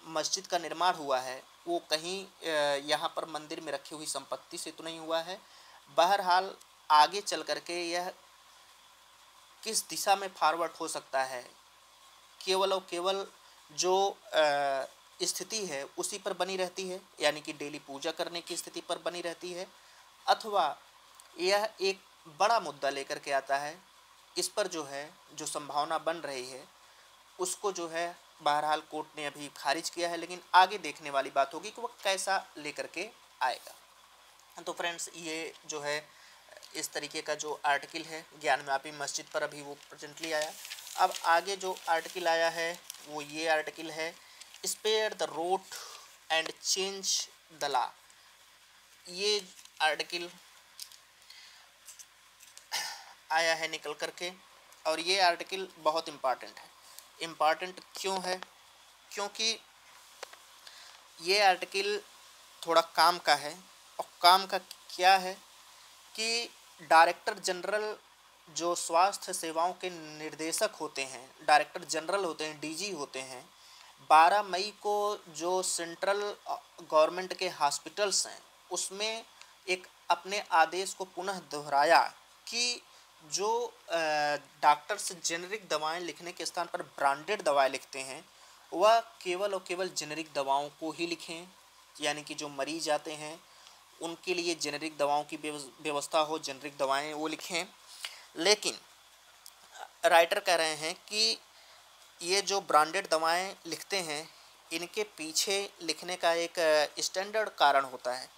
मस्जिद का निर्माण हुआ है वो कहीं यहाँ पर मंदिर में रखी हुई संपत्ति से तो नहीं हुआ है। बहरहाल आगे चल करके यह किस दिशा में फॉरवर्ड हो सकता है केवल और केवल जो स्थिति है उसी पर बनी रहती है यानी कि डेली पूजा करने की स्थिति पर बनी रहती है, अथवा यह एक बड़ा मुद्दा लेकर के आता है। इस पर जो है जो संभावना बन रही है उसको जो है बहरहाल कोर्ट ने अभी खारिज किया है, लेकिन आगे देखने वाली बात होगी कि वह कैसा लेकर के आएगा। तो फ्रेंड्स ये जो है इस तरीके का जो आर्टिकल है ज्ञानव्यापी मस्जिद पर अभी वो प्रेजेंटली आया। अब आगे जो आर्टिकल आया है वो ये आर्टिकल है, spare the road and change the law. ये आर्टिकल आया है निकल करके और ये आर्टिकल बहुत इम्पॉर्टेंट है। इम्पॉर्टेंट क्यों है? क्योंकि ये आर्टिकल थोड़ा काम का है। और काम का क्या है कि डायरेक्टर जनरल जो स्वास्थ्य सेवाओं के निर्देशक होते हैं, डायरेक्टर जनरल होते हैं, डीजी होते हैं, 12 मई को जो सेंट्रल गवर्नमेंट के हॉस्पिटल्स हैं उसमें एक अपने आदेश को पुनः दोहराया कि जो डॉक्टर्स जेनरिक दवाएं लिखने के स्थान पर ब्रांडेड दवाएं लिखते हैं वह केवल और केवल जेनरिक दवाओं को ही लिखें, यानी कि जो मरीज आते हैं उनके लिए जेनरिक दवाओं की व्यवस्था हो, जेनरिक दवाएं वो लिखें। लेकिन राइटर कह रहे हैं कि ये जो ब्रांडेड दवाएं लिखते हैं इनके पीछे लिखने का एक स्टैंडर्ड कारण होता है,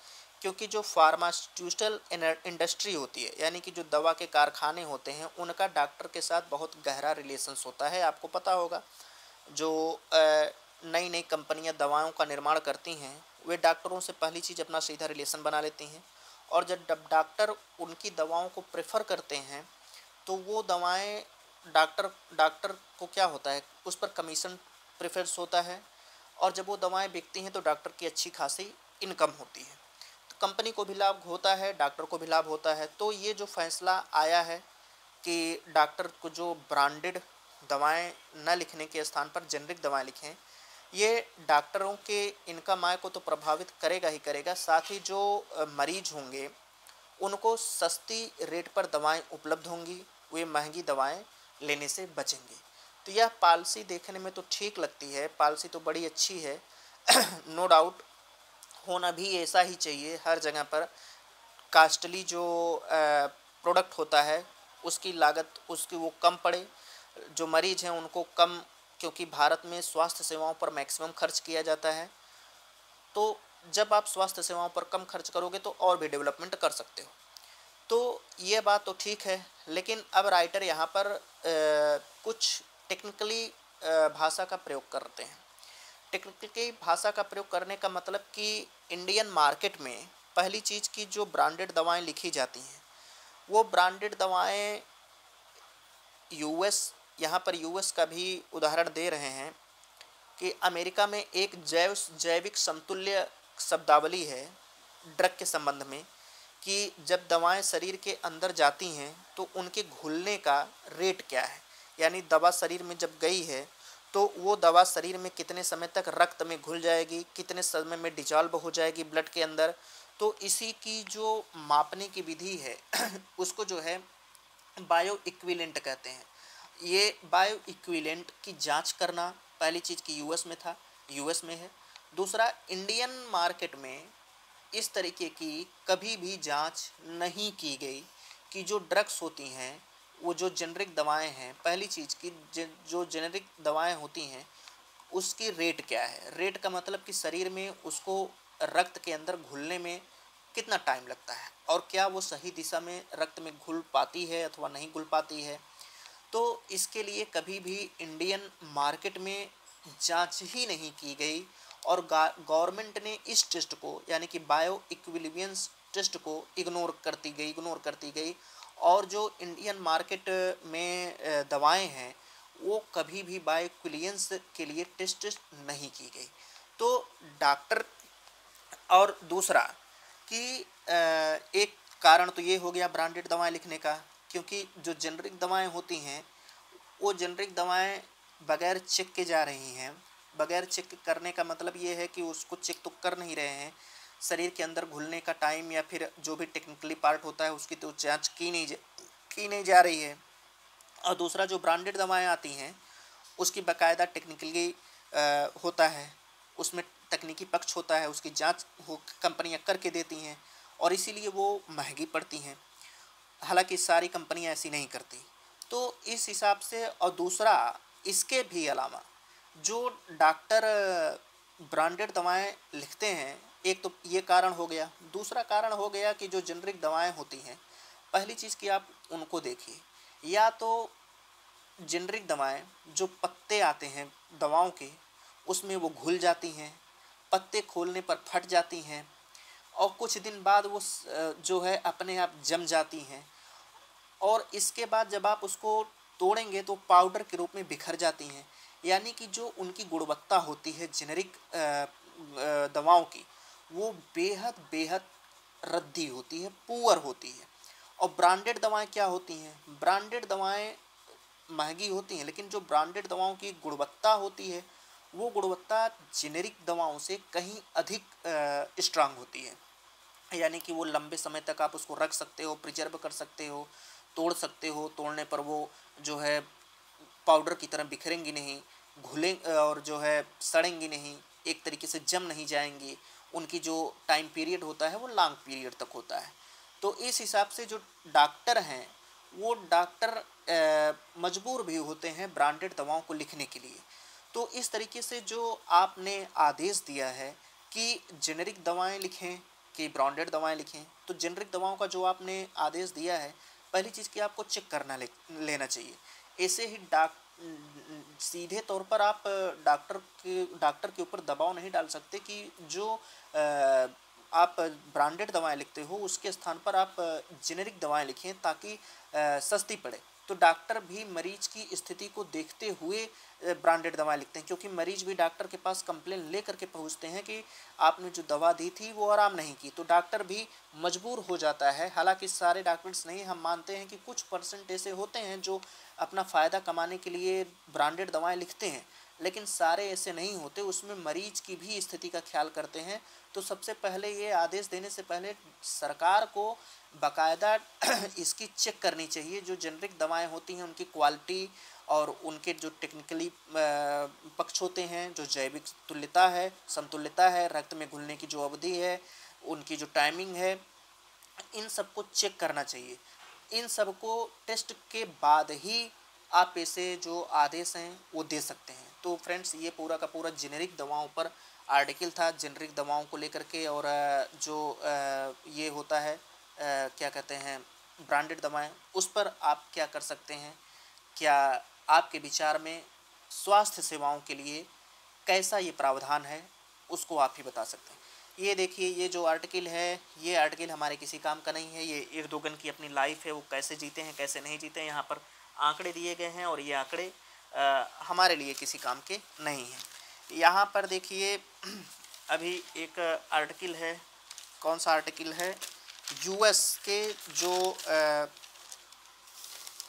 क्योंकि जो फार्मास्यूटिकल इंडस्ट्री होती है, यानी कि जो दवा के कारखाने होते हैं, उनका डॉक्टर के साथ बहुत गहरा रिलेशंस होता है। आपको पता होगा जो नई नई कंपनियां दवाओं का निर्माण करती हैं वे डॉक्टरों से पहली चीज़ अपना सीधा रिलेशन बना लेती हैं, और जब डॉक्टर उनकी दवाओं को प्रेफर करते हैं तो वो दवाएं डॉक्टर को क्या होता है उस पर कमीशन प्रेफरेंस होता है, और जब वो दवाएं बिकती हैं तो डॉक्टर की अच्छी खासी इनकम होती है, तो कंपनी को भी लाभ होता है, डॉक्टर को भी लाभ होता है। तो ये जो फैसला आया है कि डॉक्टर को जो ब्रांडेड दवाएं न लिखने के स्थान पर जेनरिक दवाएं लिखें, ये डॉक्टरों के इनकम आय को तो प्रभावित करेगा ही करेगा, साथ ही जो मरीज होंगे उनको सस्ती रेट पर दवाएं उपलब्ध होंगी, वे महंगी दवाएं लेने से बचेंगे। तो यह पॉलिसी देखने में तो ठीक लगती है, पॉलिसी तो बड़ी अच्छी है नो डाउट, होना भी ऐसा ही चाहिए। हर जगह पर कास्टली जो प्रोडक्ट होता है उसकी लागत उसकी वो कम पड़े, जो मरीज हैं उनको कम, क्योंकि भारत में स्वास्थ्य सेवाओं पर मैक्सिमम खर्च किया जाता है। तो जब आप स्वास्थ्य सेवाओं पर कम खर्च करोगे तो और भी डेवलपमेंट कर सकते हो। तो ये बात तो ठीक है, लेकिन अब राइटर यहाँ पर कुछ टेक्निकली भाषा का प्रयोग करते हैं। टेक्निकली भाषा का प्रयोग करने का मतलब कि इंडियन मार्केट में पहली चीज़ की जो ब्रांडेड दवाएं लिखी जाती हैं वो ब्रांडेड दवाएं यूएस, यहाँ पर यूएस का भी उदाहरण दे रहे हैं कि अमेरिका में एक जैविक समतुल्य शब्दावली है ड्रग के संबंध में, कि जब दवाएं शरीर के अंदर जाती हैं तो उनके घुलने का रेट क्या है, यानी दवा शरीर में जब गई है तो वो दवा शरीर में कितने समय तक रक्त में घुल जाएगी, कितने समय में डिजॉल्व हो जाएगी ब्लड के अंदर। तो इसी की जो मापने की विधि है उसको जो है बायो इक्विवेलेंट कहते हैं। ये बायो इक्विवेलेंट की जांच करना पहली चीज़ की यूएस में था, यूएस में है। दूसरा, इंडियन मार्केट में इस तरीके की कभी भी जांच नहीं की गई कि जो ड्रग्स होती हैं वो जो जेनरिक दवाएं हैं, पहली चीज़ की जो जेनरिक दवाएं होती हैं उसकी रेट क्या है। रेट का मतलब कि शरीर में उसको रक्त के अंदर घुलने में कितना टाइम लगता है और क्या वो सही दिशा में रक्त में घुल पाती है अथवा नहीं घुल पाती है। तो इसके लिए कभी भी इंडियन मार्केट में जांच ही नहीं की गई, और गवर्नमेंट ने इस टेस्ट को यानी कि बायो इक्विलिब्रियंस टेस्ट को इग्नोर करती गई, और जो इंडियन मार्केट में दवाएं हैं वो कभी भी बायो इक्विलिब्रियंस के लिए टेस्ट नहीं की गई। तो डॉक्टर, और दूसरा कि एक कारण तो ये हो गया ब्रांडेड दवाएं लिखने का, क्योंकि जो जेनरिक दवाएं होती हैं वो जेनरिक दवाएं बगैर चेक के जा रही हैं। बगैर चेक करने का मतलब ये है कि उसको चेक तो कर नहीं रहे हैं, शरीर के अंदर घुलने का टाइम या फिर जो भी टेक्निकली पार्ट होता है उसकी तो जांच की नहीं जा रही है। और दूसरा, जो ब्रांडेड दवाएं आती हैं उसकी बाकायदा टेक्निकली होता है, उसमें तकनीकी पक्ष होता है, उसकी जांच वो कंपनियां करके देती हैं और इसीलिए वो महंगी पड़ती हैं, हालांकि सारी कंपनियां ऐसी नहीं करती। तो इस हिसाब से, और दूसरा इसके भी अलावा जो डॉक्टर ब्रांडेड दवाएं लिखते हैं, एक तो ये कारण हो गया, दूसरा कारण हो गया कि जो जेनरिक दवाएं होती हैं, पहली चीज़ कि आप उनको देखिए, या तो जेनरिक दवाएं जो पत्ते आते हैं दवाओं के उसमें वो घुल जाती हैं, पत्ते खोलने पर फट जाती हैं और कुछ दिन बाद वो जो है अपने आप जम जाती हैं, और इसके बाद जब आप उसको तोड़ेंगे तो पाउडर के रूप में बिखर जाती हैं। यानी कि जो उनकी गुणवत्ता होती है जेनरिक दवाओं की वो बेहद बेहद रद्दी होती है, पुअर होती है। और ब्रांडेड दवाएं क्या होती हैं? ब्रांडेड दवाएं महंगी होती हैं, लेकिन जो ब्रांडेड दवाओं की गुणवत्ता होती है वो गुणवत्ता जेनेरिक दवाओं से कहीं अधिक स्ट्रांग होती है। यानी कि वो लंबे समय तक आप उसको रख सकते हो, प्रिजर्व कर सकते हो, तोड़ सकते हो, तोड़ने पर वो जो है पाउडर की तरह बिखरेंगी नहीं, घुलें और जो है सड़ेंगी नहीं, एक तरीके से जम नहीं जाएंगी। उनकी जो टाइम पीरियड होता है वो लॉन्ग पीरियड तक होता है। तो इस हिसाब से जो डॉक्टर हैं वो डॉक्टर मजबूर भी होते हैं ब्रांडेड दवाओं को लिखने के लिए। तो इस तरीके से जो आपने आदेश दिया है कि जेनेरिक दवाएं लिखें कि ब्रांडेड दवाएं लिखें, तो जेनेरिक दवाओं का जो आपने आदेश दिया है, पहली चीज़ कि आपको चेक करना लेना चाहिए। ऐसे ही सीधे तौर पर आप डॉक्टर के ऊपर दबाव नहीं डाल सकते कि जो आप ब्रांडेड दवाएं लिखते हो उसके स्थान पर आप जेनेरिक दवाएं लिखें ताकि सस्ती पड़े। तो डॉक्टर भी मरीज की स्थिति को देखते हुए ब्रांडेड दवाएं लिखते हैं, क्योंकि मरीज भी डॉक्टर के पास कंप्लेन लेकर के पहुंचते हैं कि आपने जो दवा दी थी वो आराम नहीं की, तो डॉक्टर भी मजबूर हो जाता है। हालांकि सारे डॉक्टर्स नहीं, हम मानते हैं कि कुछ परसेंट ऐसे होते हैं जो अपना फ़ायदा कमाने के लिए ब्रांडेड दवाएं लिखते हैं, लेकिन सारे ऐसे नहीं होते, उसमें मरीज की भी स्थिति का ख्याल करते हैं। तो सबसे पहले ये आदेश देने से पहले सरकार को बाकायदा इसकी चेक करनी चाहिए। जो जेनरिक दवाएं होती हैं उनकी क्वालिटी और उनके जो टेक्निकली पक्ष होते हैं, जो जैविक तुल्यता है, समतुल्यता है, रक्त में घुलने की जो अवधि है, उनकी जो टाइमिंग है, इन सबको चेक करना चाहिए। इन सबको टेस्ट के बाद ही आप ऐसे जो आदेश हैं वो दे सकते हैं। तो फ्रेंड्स, ये पूरा का पूरा जेनेरिक दवाओं पर आर्टिकल था, जेनेरिक दवाओं को लेकर के। और जो ये होता है क्या कहते हैं ब्रांडेड दवाएं, उस पर आप क्या कर सकते हैं, क्या आपके विचार में स्वास्थ्य सेवाओं के लिए कैसा ये प्रावधान है, उसको आप ही बता सकते हैं। ये देखिए, ये जो आर्टिकल है, ये आर्टिकल हमारे किसी काम का नहीं है। ये एर्दोगन की अपनी लाइफ है, वो कैसे जीते हैं कैसे नहीं जीते हैं, यहाँ पर आंकड़े दिए गए हैं और ये आंकड़े हमारे लिए किसी काम के नहीं हैं। यहाँ पर देखिए अभी एक आर्टिकल है, कौन सा आर्टिकल है, यूएस के जो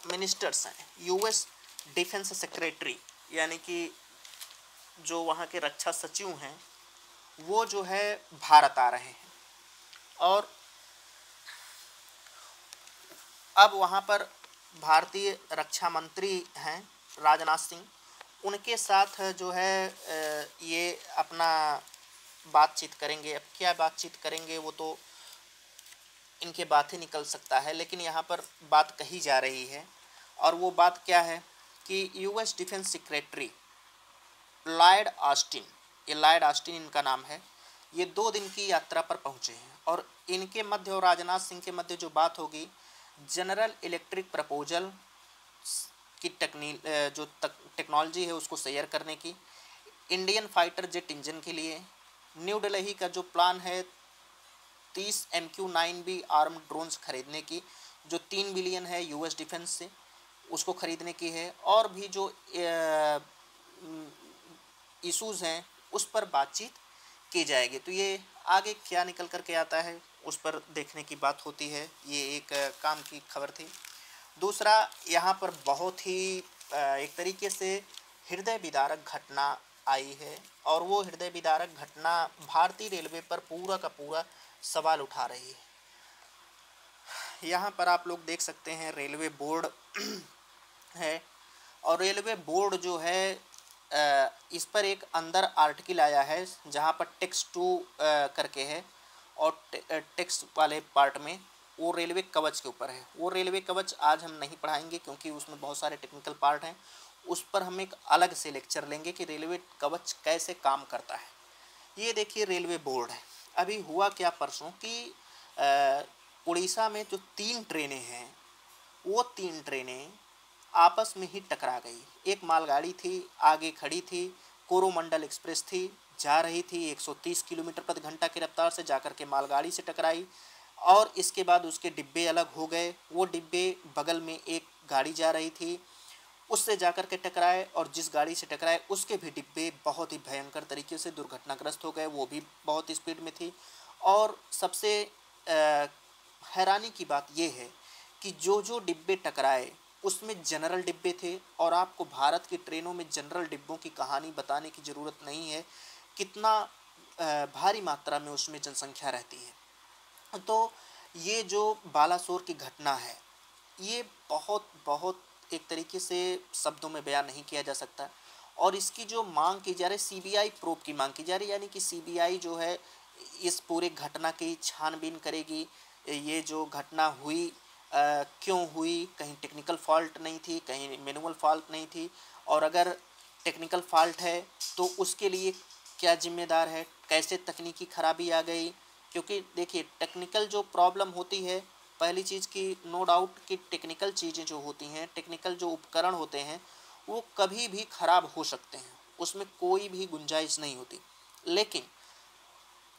मिनिस्टर्स हैं, यूएस डिफेंस सेक्रेटरी, यानी कि जो वहाँ के रक्षा सचिव हैं, वो जो है भारत आ रहे हैं। और अब वहाँ पर भारतीय रक्षा मंत्री हैं राजनाथ सिंह, उनके साथ जो है ये अपना बातचीत करेंगे। अब क्या बातचीत करेंगे वो तो इनके बात ही निकल सकता है, लेकिन यहाँ पर बात कही जा रही है। और वो बात क्या है कि US defence secretary Lloyd Austin, ये लॉयड ऑस्टिन इनका नाम है, ये 2 दिन की यात्रा पर पहुँचे हैं। और इनके मध्य और राजनाथ सिंह के मध्य जो बात होगी, जनरल इलेक्ट्रिक प्रपोजल की जो टेक्नोलॉजी है उसको शेयर करने की, इंडियन फाइटर जेट इंजन के लिए न्यू दिल्ली का जो प्लान है 30 MQ-9B आर्म ड्रोन्स खरीदने की, जो 3 बिलियन है यूएस डिफेंस से, उसको खरीदने की है। और भी जो इश्यूज़ हैं उस पर बातचीत की जाएगी। तो ये आगे क्या निकल कर के आता है उस पर देखने की बात होती है। ये एक काम की खबर थी। दूसरा, यहाँ पर बहुत ही एक तरीके से हृदय विदारक घटना आई है, और वो हृदय विदारक घटना भारतीय रेलवे पर पूरा का पूरा सवाल उठा रही है। यहाँ पर आप लोग देख सकते हैं रेलवे बोर्ड है, और रेलवे बोर्ड जो है इस पर एक अंदर आर्टिकल आया है जहाँ पर टेक्स्ट 2 करके है, और टेक्स्ट वाले पार्ट में वो रेलवे कवच के ऊपर है। वो रेलवे कवच आज हम नहीं पढ़ाएंगे क्योंकि उसमें बहुत सारे टेक्निकल पार्ट हैं, उस पर हम एक अलग से लेक्चर लेंगे कि रेलवे कवच कैसे काम करता है। ये देखिए रेलवे बोर्ड है। अभी हुआ क्या परसों कि उड़ीसा में जो 3 ट्रेनें हैं, वो 3 ट्रेनें आपस में ही टकरा गई। एक मालगाड़ी थी, आगे खड़ी थी, कोरोमंडल एक्सप्रेस थी, जा रही थी 130 किलोमीटर प्रति घंटा की रफ्तार से, जाकर के मालगाड़ी से टकराई। और इसके बाद उसके डिब्बे अलग हो गए। वो डिब्बे बगल में एक गाड़ी जा रही थी, उससे जाकर के टकराए और जिस गाड़ी से टकराए उसके भी डिब्बे बहुत ही भयंकर तरीके से दुर्घटनाग्रस्त हो गए, वो भी बहुत स्पीड में थी। और सबसे हैरानी की बात ये है कि जो जो डिब्बे टकराए उसमें जनरल डिब्बे थे, और आपको भारत की ट्रेनों में जनरल डिब्बों की कहानी बताने की ज़रूरत नहीं है, कितना भारी मात्रा में उसमें जनसंख्या रहती है। तो ये जो बालासोर की घटना है, ये बहुत बहुत एक तरीके से शब्दों में बयान नहीं किया जा सकता। और इसकी जो मांग की जा रही, सीबीआई प्रोब की मांग की जा रही, यानी कि सीबीआई जो है इस पूरे घटना की छानबीन करेगी। ये जो घटना हुई क्यों हुई, कहीं टेक्निकल फॉल्ट नहीं थी, कहीं मैनुअल फॉल्ट नहीं थी, और अगर टेक्निकल फॉल्ट है तो उसके लिए क्या जिम्मेदार है, कैसे तकनीकी खराबी आ गई। क्योंकि देखिए टेक्निकल जो प्रॉब्लम होती है, पहली चीज़ की नो डाउट कि टेक्निकल चीज़ें जो होती हैं, टेक्निकल जो उपकरण होते हैं वो कभी भी ख़राब हो सकते हैं, उसमें कोई भी गुंजाइश नहीं होती। लेकिन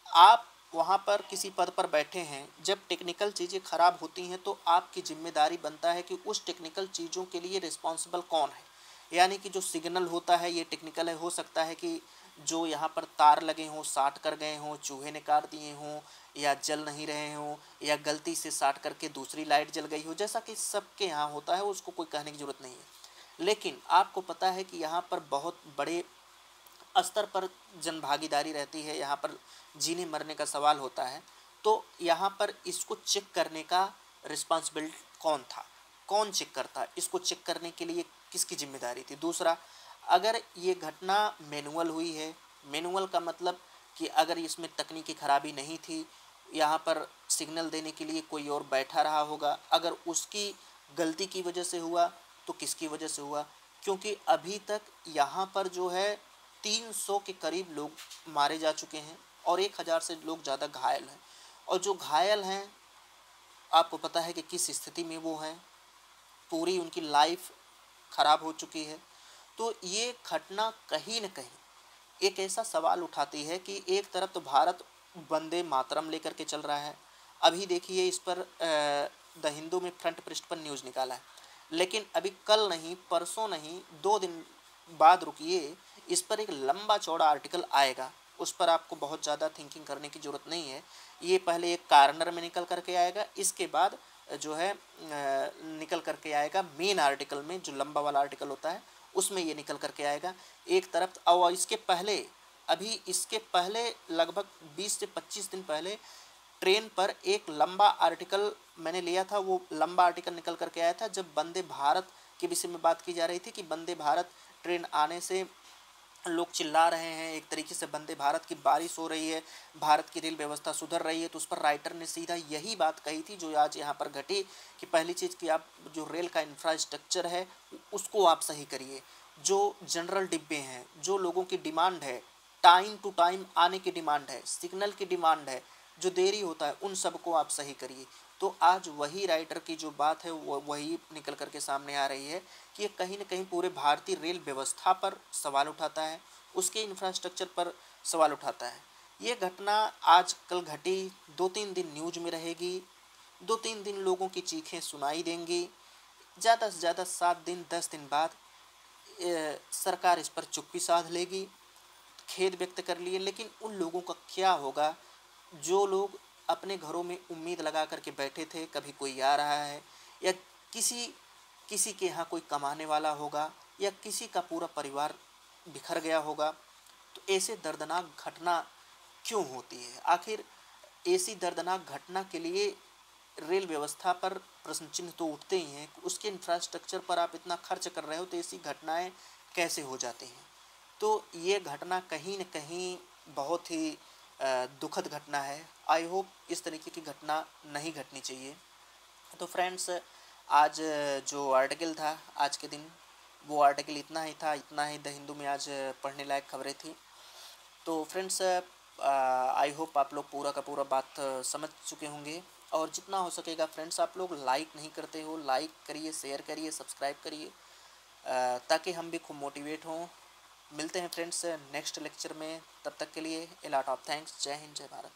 आप वहाँ पर किसी पद पर बैठे हैं, जब टेक्निकल चीज़ें ख़राब होती हैं तो आपकी जिम्मेदारी बनता है कि उस टेक्निकल चीज़ों के लिए रिस्पॉन्सिबल कौन है। यानी कि जो सिग्नल होता है ये टेक्निकल है, हो सकता है कि जो यहाँ पर तार लगे हों साट कर गए हों, चूहे ने काट दिए हों, या जल नहीं रहे हों, या गलती से साट करके दूसरी लाइट जल गई हो, जैसा कि सबके यहाँ होता है, उसको कोई कहने की ज़रूरत नहीं है। लेकिन आपको पता है कि यहाँ पर बहुत बड़े स्तर पर जन भागीदारी रहती है, यहाँ पर जीने मरने का सवाल होता है। तो यहाँ पर इसको चेक करने का रिस्पॉन्सिबिलिटी कौन था, कौन चेक करता, इसको चेक करने के लिए किसकी जिम्मेदारी थी। दूसरा, अगर ये घटना मैनुअल हुई है, मैनुअल का मतलब कि अगर इसमें तकनीकी खराबी नहीं थी, यहाँ पर सिग्नल देने के लिए कोई और बैठा रहा होगा, अगर उसकी गलती की वजह से हुआ तो किसकी वजह से हुआ। क्योंकि अभी तक यहाँ पर जो है 300 के करीब लोग मारे जा चुके हैं और 1000 से लोग ज़्यादा घायल हैं। और जो घायल हैं आपको पता है कि किस स्थिति में वो हैं, पूरी उनकी लाइफ ख़राब हो चुकी है। तो ये घटना कहीं न कहीं एक ऐसा सवाल उठाती है कि एक तरफ तो भारत वंदे मातरम लेकर के चल रहा है, अभी देखिए इस पर द हिंदू में फ्रंट पृष्ठ पर न्यूज़ निकाला है, लेकिन अभी कल नहीं परसों नहीं 2 दिन बाद रुकिए, इस पर एक लंबा चौड़ा आर्टिकल आएगा। उस पर आपको बहुत ज़्यादा थिंकिंग करने की ज़रूरत नहीं है। ये पहले एक कार्नर में निकल करके आएगा, इसके बाद जो है निकल करके आएगा मेन आर्टिकल में, जो लंबा वाला आर्टिकल होता है उसमें ये निकल करके आएगा एक तरफ। और इसके पहले, अभी इसके पहले लगभग 20 से 25 दिन पहले ट्रेन पर एक लंबा आर्टिकल मैंने लिया था। वो लंबा आर्टिकल निकल करके आया था जब वंदे भारत के विषय में बात की जा रही थी कि वंदे भारत ट्रेन आने से लोग चिल्ला रहे हैं, एक तरीके से वंदे भारत की बारिश हो रही है, भारत की रेल व्यवस्था सुधर रही है। तो उस पर राइटर ने सीधा यही बात कही थी जो आज यहाँ पर घटी कि पहली चीज़ कि आप जो रेल का इंफ्रास्ट्रक्चर है उसको आप सही करिए, जो जनरल डिब्बे हैं, जो लोगों की डिमांड है, टाइम टू टाइम आने की डिमांड है, सिग्नल की डिमांड है, जो देरी होता है उन सबको आप सही करिए। तो आज वही राइटर की जो बात है वो वही निकल करके सामने आ रही है कि ये कहीं न कहीं पूरे भारतीय रेल व्यवस्था पर सवाल उठाता है, उसके इंफ्रास्ट्रक्चर पर सवाल उठाता है। ये घटना आज कल घटी, 2-3 दिन न्यूज में रहेगी, 2-3 दिन लोगों की चीखें सुनाई देंगी, ज़्यादा से ज़्यादा 7 दिन 10 दिन बाद सरकार इस पर चुप्पी साध लेगी, खेद व्यक्त कर लिए। लेकिन उन लोगों का क्या होगा जो लोग अपने घरों में उम्मीद लगा करके बैठे थे, कभी कोई आ रहा है, या किसी किसी के यहाँ कोई कमाने वाला होगा, या किसी का पूरा परिवार बिखर गया होगा। तो ऐसे दर्दनाक घटना क्यों होती है आखिर? ऐसी दर्दनाक घटना के लिए रेल व्यवस्था पर प्रश्न चिन्ह तो उठते ही हैं। उसके इंफ्रास्ट्रक्चर पर आप इतना खर्च कर रहे हो तो ऐसी घटनाएं कैसे हो जाती हैं? तो ये घटना कहीं न कहीं बहुत ही दुखद घटना है। आई होप इस तरीके की घटना नहीं घटनी चाहिए। तो फ्रेंड्स, आज जो आर्टिकल था आज के दिन, वो आर्टिकल इतना ही था, इतना ही द हिंदू में आज पढ़ने लायक खबरें थी। तो फ्रेंड्स, आई होप आप लोग पूरा का पूरा बात समझ चुके होंगे। और जितना हो सकेगा फ्रेंड्स, आप लोग लाइक नहीं करते हो, लाइक करिए, शेयर करिए, सब्सक्राइब करिए, ताकि हम भी खूब मोटिवेट हों। मिलते हैं फ्रेंड्स नेक्स्ट लेक्चर में, तब तक के लिए ए लॉट ऑफ थैंक्स। जय हिंद, जय भारत।